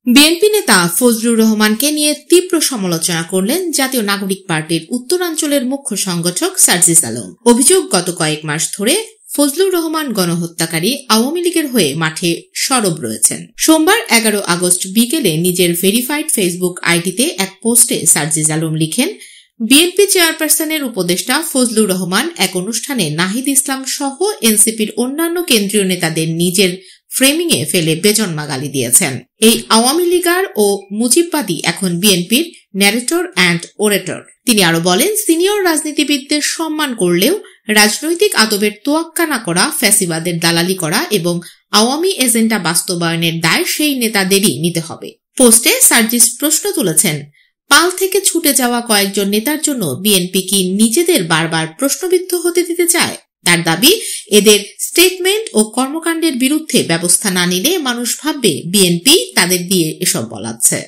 BNP নেতা ফজলুর রহমানকে নিয়ে তীব্র সমালোচনা করলেন জাতীয় নাগরিক পার্টির উত্তরাঞ্চলের মুখ্য সংগঠক সার্জিস আলম। অভিযোগ, গত কয়েক মাস ধরে ফজলুর রহমান গণহত্যাকারী আওয়ামী লীগের হয়ে মাঠে সরব রয়েছেন। সোমবার 11 আগস্ট বিকেলে নিজের ভেরিফাইড ফেসবুক আইডিতে এক পোস্টে সার্জিস আলম লিখেন, বিএনপি চেয়ারপারসনের উপদেষ্টা ফজলুর রহমান এক অনুষ্ঠানে নাহিদ ইসলাম সহ এনসিপির অন্যান্য কেন্দ্রীয় নেতাদের নিজের ফ্রেমিংয়ে ফেলে বেজন্মা গালি দিয়েছেন। এই আওয়ামী লীগার ও মুজিববাদী এখন বিএনপির ন্যারেটর অ্যান্ড ওরেটর। তিনি আরো বলেন, সিনিয়র রাজনীতিবিদদের সম্মান করলেও রাজনৈতিক আদবের তোয়াক্কা না করা, ফ্যাসিবাদের দালালি করা এবং আওয়ামী এজেন্ডা বাস্তবায়নের দায় সেই নেতাদেরই নিতে হবে। পোস্টে সার্জিস প্রশ্ন তুলেছেন, পাল থেকে ছুটে যাওয়া কয়েকজন নেতার জন্য বিএনপি কি নিজেদের বারবার প্রশ্নবিদ্ধ হতে দিতে চায়? তার দাবি, এদের স্টেটমেন্ট ও কর্মকাণ্ডের বিরুদ্ধে ব্যবস্থা না নিলে মানুষ ভাববে বিএনপি তাদের দিয়ে এসব বলাচ্ছে।